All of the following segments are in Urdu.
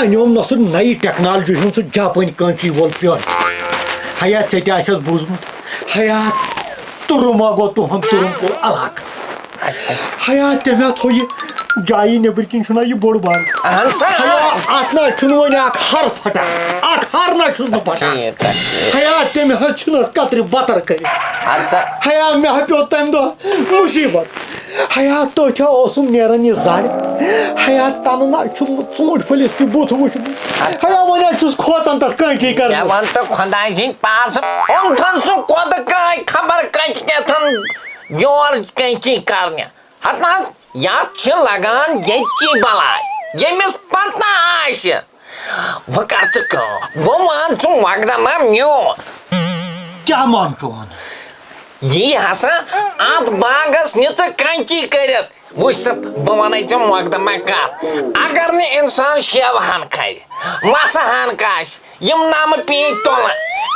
انوم نا سہ نئی ٹیکنالوجی ہند سہ جاپانی کانچی وول پیون حیا ژے تہِ آسیٚس بوٗزمُت حیا تُرُما گوٚو تُہُنٛد تُرُم کوٚر علاقس حیا تٔمۍ ہا تھوٚو یہِ جایی نیٚبٕرۍ کِنۍ چھُنا یہِ بوٚڑ بار حیا اتھ نہ چھُنہٕ وۄنۍ اکھ ہر پھٹان اکھ ہر نہ چھُس نہٕ پھٹان حیا تٔمۍ حظ چھُنہٕ کترِ بتر کٔرِتھ حیا مےٚ ہا پیوٚو تمہِ دۄہ مُصیٖبت حیا تٔتھۍ اوسُم نیران یہِ زر حیا تنہٕ نہ چھُم نہٕ ژوٗنٛٹھۍ پھٔلِس تہِ بُتھ وٕچھمُت حیا وۄنۍ حظ چھُس کھوژان تتھ کٲنٛچی کرنس ون تہٕ خۄداے سٕنٛدۍ پاسہٕ اوٚنتھن سُہ کۄدٕ کٲنۍ خبر کتہِ کیتھن یور کینچی کرنہِ ہتہٕ حظ یتھ چھِ لگان ییٚتچی بلاے ییٚمِس پتہ آسہِ وۄنۍ کر ژٕ کٲم وۄنۍ مان ژٕ مقدمہ میون کیاہ مان چون یی ہسا اتھ باغس نہِ ژٕ کینچی کٔرِتھ وٕچھ سا بہٕ ونے ژےٚ مقدمہ کتھ اگر نہٕ انسان شیوہن کھرِ مسہن کاسہِ یِم نمہٕ پیٖنتۍ تُلہٕ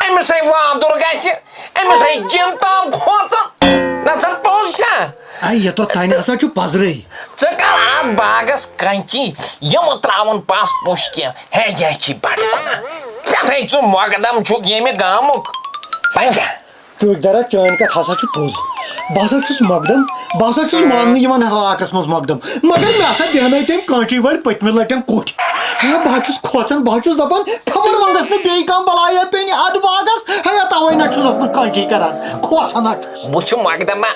أمِس ہے وادُر گژھِ أمِس ہے جِم تام کھوژان نہ سا پوٚز چھا یوٚتتھ تانۍ ہسا چھُ پزرٕے ژٕ کر اتھ باغس کنچی یِمہٕ تراوُن پس پوٚش کینٛہہ ہے یہِ چھِ بڑٕ گُناہ پٮ۪ٹھے ژٕ مقدم چھُکھ ییٚمہِ گامُک وۄنۍ کیٛاہ چوٗکدارا چٲنۍ کتھ ہسا چھِ پوٚز بہٕ ہسا چھُس مقدم بہٕ ہسا چھُس ماننہٕ یِوان علاقس منٛز مقدم مگر مےٚ ہسا بیٚہنٲے تٔمۍ کٲنچی وٲلۍ پٔتمہِ لٹہِ کوٚٹھۍ ہے بہٕ حظ چھُس کھوژان بہٕ حظ چھُس دپان خبر وۄنۍ گژھِ نہٕ بیٚیہِ کانٛہہ بلایا پیٚنہِ اتھ باغس ہے توے نہ چھُسس نہٕ کٲنچی کران کھوژان حظ چھُس بہٕ چھُ مقدمہ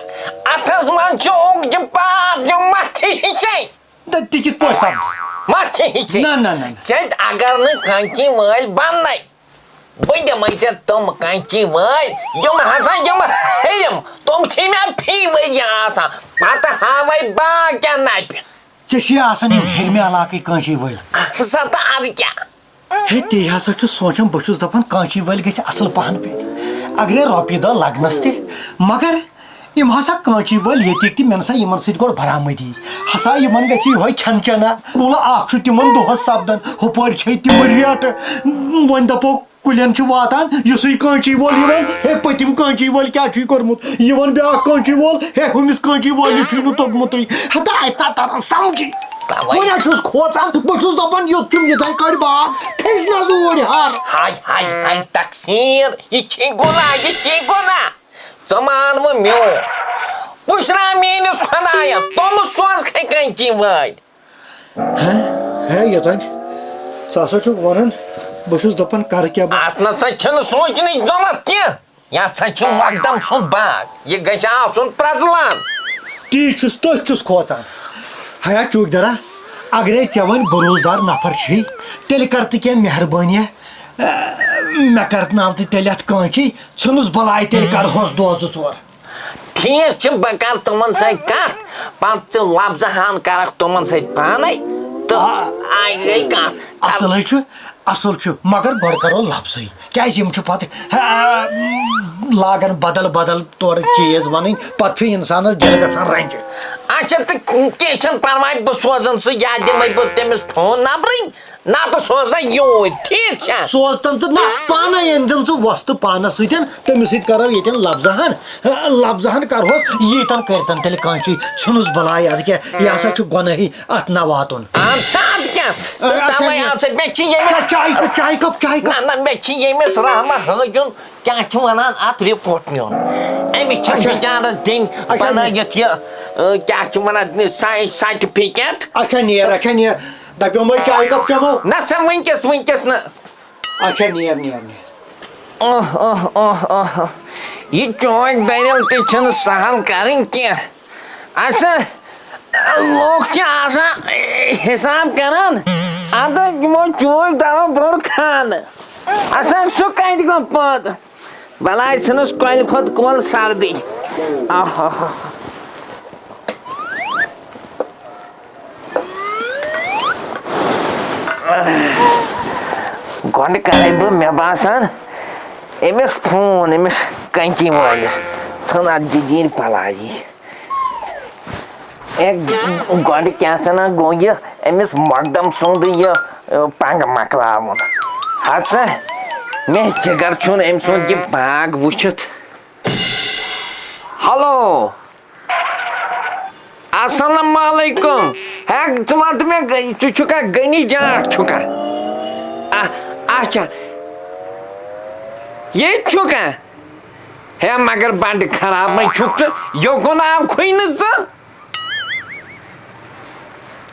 اتھس منٛز چھُ اوٚنٛگجہِ پار یِم مچھِ ہِشے تہِ کِتھ پٲٹھۍ سپدِ مچھِ ہِشے نہ ژےٚ اگر نہٕ کٲنچی وٲلۍ بننے بہٕ دِمے ژےٚ تِم کٲنچی وٲلۍ یِم ہسا یِم ہیٚرِم تِم چھِ مےٚ فی ؤرۍ آسان پتہٕ ہاوے باغ کیٛاہ نپہِ ژےٚ چھِ آسان یِم ہیٚرمہِ علاقٕکۍ کٲنچی وٲلۍ سا تہٕ ادٕ کیٛاہ ہے تی ہسا چھُس سونٛچان بہٕ چھُس دپان کٲنچی وٲلۍ گژھِ اصل پہن پیٚنۍ اگرے رۄپیہِ دہ لگنس تہِ مگر یِم ہسا کٲنچی وٲلۍ ییٚتِکۍ تہِ مےٚ نسا یِمن سۭتۍ گۄڈٕ برآمدی ہسا یِمن گژھِ یِہوے کھٮ۪ن چٮ۪نا کُل اکھ چھُ تِمن دۄہس سپدان ہُپٲرۍ چھے تِم ریٹہٕ وۄنۍ دپو کُلٮ۪ن چھُ واتان یُسٕے کٲنچی وول یِوان ہے پٔتِم کٲنچی وٲلۍ کیٛاہ چھُے کوٚرمُت یِوان بیٛاکھ کٲنچی وول ہے ہُمِس کٲنچی وٲلِس چھُے نہٕ توٚگمُتٕے ہتا اتہِ نہ تران سمجھی وۄنۍ حظ چھُس کھوژان بہٕ چھُس دپان یوٚت چھُم یِتھے کٲٹھۍ باغ کھٔسۍ نہ زوٗرۍ ہر ہاے ہاے ہاے تقسیٖر یہِ چھی گۄناہ یہِ چھی گۄناہ ژٕ مان وۄنۍ میون پُشرا میٲنِس خۄدایس تِم سوزکھے کٲنچی وٲلۍ ہے یوٚتانۍ ژٕ ہسا چھُکھ ونان بہٕ چھُس دپان کرٕ کیٛاہ بہٕ اتھ نسا چھنہٕ سونچنٕچ ضروٗرت کینٛہہ یہِ ہسا چھُ مقدم سُنٛد باغ یہِ گژھِ آسُن پرٛزلان تی چھُس تٔتھۍ چھُس کھوژان حیا چوٗکدارا اگرے ژےٚ وۄنۍ بروسدار نفر چھُے تیٚلہِ کر تہٕ کینٛہہ مہربٲنیہ مےٚ کرناو تہٕ تیٚلہِ اتھ کٲنچی ژھٕنُس بلاے تیٚلہِ کرہوس دۄہ زٕ ژور ٹھیٖک چھُ بہٕ کرٕ تِمن سۭتۍ کتھ پتہٕ ژٕ لفظہٕ ہن کرکھ تِمن سۭتۍ پانے تہٕ آے گٔے کتھ اصلٕے چھُ اصل چھُ مگر گۄڈٕ کرو لفظٕے کیازِ یِم چھِ پتہٕ لاگان بدل بدل تورٕ چیٖز ونٕنۍ پتہٕ چھُ انسانس دِل گژھان رنجہِ اچھا تہٕ کینٛہہ چھُنہٕ پرواے بہٕ سوزن سُہ یا دِمے بہٕ تٔمِس فون نمبرٕے نتہٕ سوزن یوٗرۍ ٹھیٖک چھا سوزتن تہٕ نہ پانے أنزن ژٕ وۄستہٕ پانس سۭتۍ تٔمِس سۭتۍ کرو ییٚتٮ۪ن لفظہن کرہوس ییٖتن کٔرتن تیٚلہِ کٲنچی ژھٕنُس بلاے ادٕ کیٛاہ یہِ ہسا چھُ گۄنٲہی اتھ نہ واتُن چاے کپ نہ مےٚ چھِ ییٚمِس رحمہ ہٲجُن کیٛاہ چھِ ونان اتھ رِپورٹ نیُن أمِس چھِ بِچارس دِنۍ بنٲیِتھ یہِ کیٛاہ چھِ ونان سرٹِفکیٹ اچھا نیر دپیومے چاے کپ چمو نہ سا ونکیٚس نہٕ اچھا نیر یہِ چونٛچ دٔرِل تہِ چھِنہٕ سہل کرٕنۍ کینٛہہ اچھا لوٗکھ چھِ آسان حساب کران اَدٕ یِمو چوٗچ دارو کوٚر خانہٕ اچھا سُہ کتہِ گوٚو پٲدٕ بلاے ژھٕنُس کۄلہِ کھۄتہٕ کۄل سردی گۄڈٕ کرے بہٕ مےٚ باسان أمِس فون أمِس کنچی وٲلِس ژھٕن اتھ جِجیٖر بلایی گۄڈٕ کیٛاہ سنا گوٚو یہِ أمِس مقدم سُنٛد یہِ پنٛگہٕ مۄکلاوُن ہسا مےٚ جِگر چھُنہٕ أمۍ سُنٛد یہِ باغ وٕچھِتھ ہیلو السلام علیکُم ہے ژٕ وَن تہٕ مےٚ ژٕ چھُکھا غنی جاٹھ چھُکھا اچھا یہ چھکا ہے مگر بڑ خراب میں چھک یوکن آو کھوئی ژٕ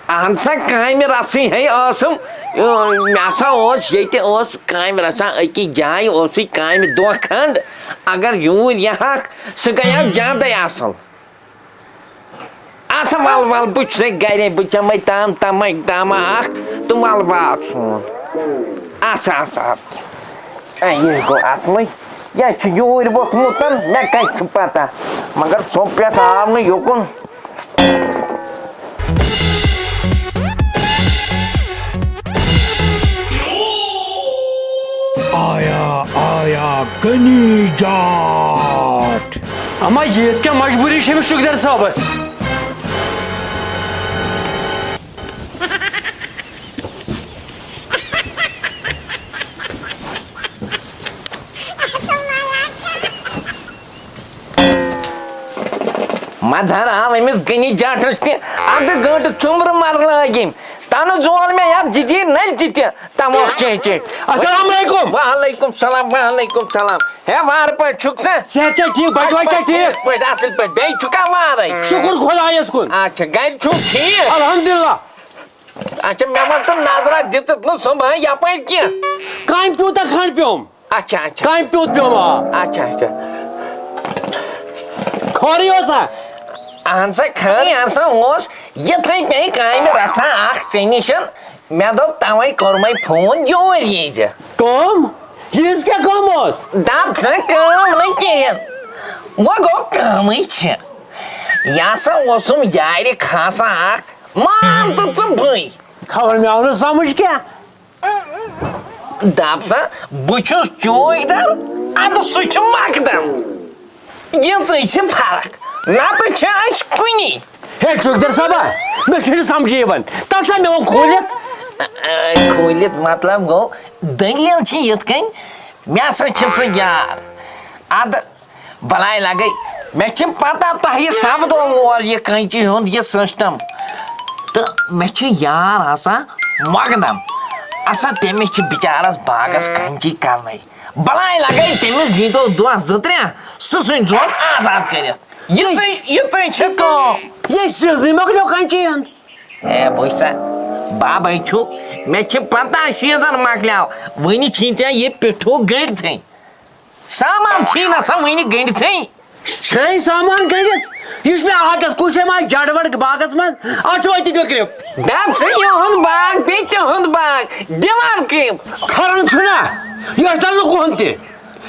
اہن سا کامہِ رسٕے ہے ٲسٕم مےٚ ہسا اوس ییٚتہِ اوس کامہِ رژھا أکِس جایہِ اوسُے کامہِ دۄہ کھنٛڈ اگر یوٗرۍ یِہکھ سُہ گٔیو زیادَے اَصٕل اَسا وَل وَل بہٕ چھُسَے گرے بہٕ چَمے تامہ اکھ تہٕ وَل وات سون اَسا یہِ گوٚو اَتھ منٛز یہِ چھُ یوٗرۍ ووٚتھمُت مےٚ کَتہِ چھُ پتہ مگر ژوٚپ پٮ۪ٹھ آو نہٕ یوکُن آیا غنی جات اما یہ کیا مجبوری ہے شکدر صاحبس مزار آو أمِس غنی جاٹس تہِ اَدٕ گٲنٛٹہٕ ژُمبرٕ مرلٲگِم تنہٕ زول مےٚ یتھ جِجی نلچہِ تہِ تموکھ چیچے السلام علیکم وعلیکم سلام ہے وار پٲٹھۍ چھُکھ سا صحت چھا ٹھیک بچہ وچہ ٹھیک پٲٹھۍ اصل پٲٹھۍ بیٚیہِ چھُکھا وارے شکر خدایس کُن اچھا گرِ چھُکھ ٹھیٖک الحمدللہ اچھا مےٚ وَن تہٕ نظرا دِژٕتھ نہٕ صُبحٲے یپٲرۍ کینٛہہ کامہِ پیوٗتاہ کھنٛڈ پیوم اچھا کامہِ پیوٗت پیوم آ اچھا خورٕے اوسا اہن سا خٲرٕے ہسا اوس یِتھٕے پیٚیہِ کامہِ رژھا اکھ ژےٚ نِش مےٚ دوٚپ تَوَے کوٚرمَے فون یوٗرۍ ییٖزِ کٲم ییٖژ کیٛاہ کٲم ٲس دپ سا کٲم نہٕ کِہیٖنۍ وۄنۍ گوٚو کٲمٕے چھِ یہِ ہسا اوسُم یارِ کھاسان اکھ مان تہٕ ژٕ بٕے خبر مےٚ آو نہٕ سمجھ کیٛاہ دپ سا بہٕ چھُس چوٗکدر اَدٕ سُہ چھُ مقدم یِژٕے چھِ فرق نتہٕ چھِ أسۍ کُنی ہے چوکدر صٲبا مےٚ چھُنہٕ سمجھی یِوان تَتھ سا مےٚ ووٚن کھوٗلِتھ کھوٗلِتھ مطلب گوٚو دٔلیٖل چھِ یِتھ کٔنۍ مےٚ ہسا چھِ سُہ یار اَدٕ بلاے لگے مےٚ چھِ پتہ تۄہہِ سپدو اور یہِ کٲنچہِ ہُنٛد یہِ سسٹم تہٕ مےٚ چھُ یار آسان مۄقدم آسان تٔمِس چھِ بِچارس باغس کنچی کرنے بلاے لگے تٔمِس دیٖتو دۄہ زٕ ترٛےٚ سُہ ژھٕنۍزون آزاد کٔرِتھ یِژٕے چھِ کٲم یہِ سیٖزنٕے مۄکلیو کنچی ہُنٛد ہے وٕچھ سا بابے چھُ مےٚ چھِ پتہ سیٖزن مۄکلیو وٕنہِ چھی ژےٚ یہِ پِٹھوٗ گٔنڈتھٕے سامان چھی نہ سا وٕنہِ گٔنڈتھٕے چھے سامان گٔنڈِتھ یہِ چھُ مےٚ عادت کُنہِ جایہِ ما جڑ وڑ باغس منٛز اتھ چھُ وۄنۍ تہِ کرِپ دپ سا یِہُنٛد باغ بیٚیہِ تِہُنٛد باغ دِوان کرِپ کھران چھُنا یہِ ٲسۍ تل نہٕ کُہُن تہِ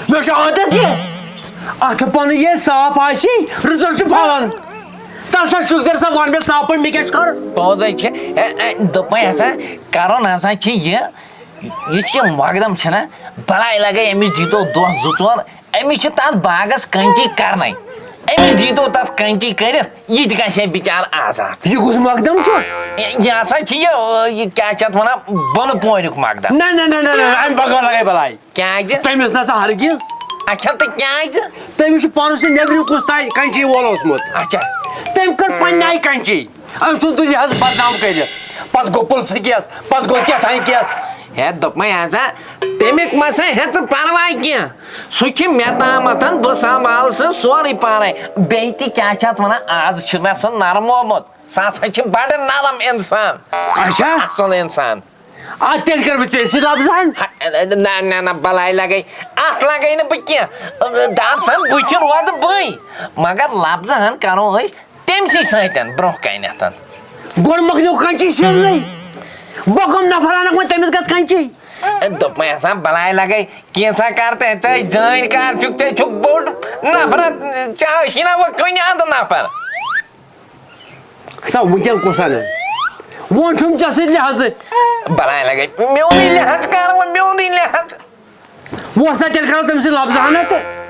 مےٚ چھُ عادت یہِ اتھ پنُن ییٚلہِ صاف آسہِ رٕژل چھُ پھلان تل سا چُکدر صٲب ون مےٚ صاف پٲٹھۍ مےٚ کیٛاہ چھُ کرُن پوٚزے چھِ دوٚپمَے ہسا کرُن ہسا چھِ یُس یہِ مۄقدم چھِنہ بلاے لگے أمِس دیٖتو دۄہ زٕ ژور أمِس چھِ تتھ باغس کنچی کرنے أمِس دیٖتو تتھ کنچی کٔرِتھ یہِ تہِ گژھِ ہے بِچار آزاد یہِ کُس مۄقدم چھُ یہِ ہسا چھِ یہِ کیٛاہ چھِ اتھ ونان بۄنہٕ پورِیُک مۄقدم نہ امہِ بغٲر لگے بلاے کیٛازِ تٔمِس نسا ہرگِز اچھا تہٕ کیٛازِ تٔمِس چھُ پانس سۭتۍ نیبرِم کُس تانۍ کنچی وول اوسمُت اچھا تٔمۍ کٔر پننہِ آیہِ کنچی أمۍ ژھُن تُلہِ حظ بدنام کٔرِتھ پتہٕ گوٚو پُلسہٕ کیس پتہٕ گوٚو کیٛاہ کیس ہے دوٚپمَے ہسا تمیُک مسا ہے ژٕ پرواے کینٛہہ سُہ چھِ مےٚ تامتھ بہٕ سنبھال سُہ سورُے پانے بیٚیہِ تہِ کیٛاہ چھِ اتھ ونان آز چھُ مےٚ سُہ نرمومُت سُہ ہسا چھِ بڑٕ نرم انسان اچھا اصل انسان ادٕ تیٚلہِ کر بہٕ ژےٚ سۭتۍ لفظن نہ بلاے لگے اتھ لگے نہٕ بہٕ کینٛہہ دپ سا بہٕ چھِ روزٕ بٕے مگر لفظ ہن کرو أسۍ تٔمسٕے سۭتۍ برونٛہہ کنٮ۪تھ گۄڈٕ مۄکلیو کنچی سیزنٕے بہٕ کٕم نفر انکھ وۄنۍ تٔمِس گژھِ کنچی دوٚپمَے ہسا بلاے لگے کینٛژھا کر ژےٚ جٲنۍ کار چھُکھ ژےٚ چھُکھ بوٚڑ نفر ژےٚ ٲسی نہ وۄنۍ کُنہِ انٛدٕ نفر سا وٕنکٮ۪ن کُس انن وۄنۍ چھُم ژےٚ سۭتۍ لحاظہٕ بلاے لگے میونٕے لحاظ کر وۄنۍ میونٕے لحاظ وۄنۍ سا تیٚلہِ کرو تٔمۍ سٕنٛدۍ لفظ ہنا تہٕ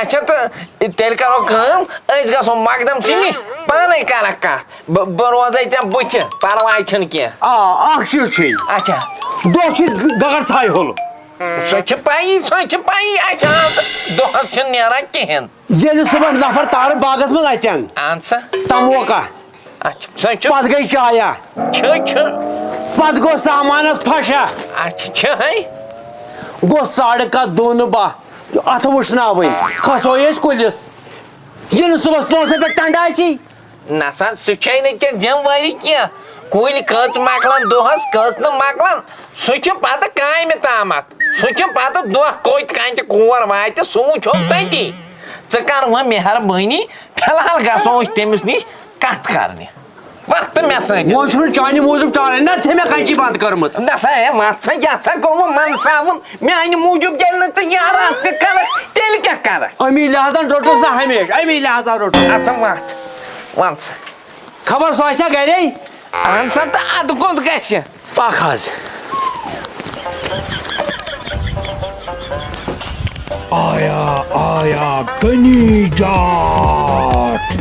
اچھا تہٕ تیٚلہِ کرو کٲم أسۍ گژھو مقدم سٕنٛدِ نِش پانے کرکھ کتھ بہٕ روزے ژےٚ بٕتھِ پرواے چھُنہٕ کینٛہہ آ اکھ چیٖز چھُے اچھا دۄہ چھُ گگر ژھاے ہوٚل سۄ چھِ پایی اَسہِ آز دۄہس چھُنہٕ نیران کِہیٖنۍ ییٚلہِ صُبحن نفر تارٕ باغس منٛز اژن اہن سا تموکا اچھا سۄ چھُ پتہٕ گٔے چایا چھُ پتہٕ گوٚو سامانس پھشا اچھا چھِ ہے گو 2:30 باہ ات وشناوٕنۍ کھسو أسۍ کُلِس ییٚلہِ صُبحس پانٛژن پٮ۪ٹھ ٹنڈ آسی نسا سُہ چھے نہٕ ژےٚ ذمہٕ کینٛہہ کُلۍ کٔژ مۄکلان دۄہس کٔژ نہٕ مۄکلان سُہ چھُ پتہٕ کامہِ تامتھ سُہ چھُ پتہٕ دۄہ کوٚت کانٛچہِ کور واتہِ سُہ وٕچھو تٔتی ژٕ کر وۄنۍ مہربٲنی فی الحال گژھو أسۍ تٔمِس نِش کتھ کرنہِ وقت مےٚ سۭتۍ وۄنۍ چھُ نہٕ چانہِ موٗجوٗب چارٕنۍ نہ ژھے مےٚ کنچی بنٛد کٔرمٕژ نسا ہے وَتھ سا یَتھ سا گوٚو منساوُن میانہِ موٗجوٗب ییٚلہِ نہٕ ژٕ یارس تہِ کرکھ تیٚلہِ کیٛاہ کرکھ امی لحاظن روٚٹُس نہ ہمیشہِ امی لحاظن روٚٹُس اَژٕ وَتھ وَن سا خبر سُہ آسیا گرے اہن سا تہٕ اَدٕ کوٚت گژھِ پکھ حظ آیا آیا گنی جات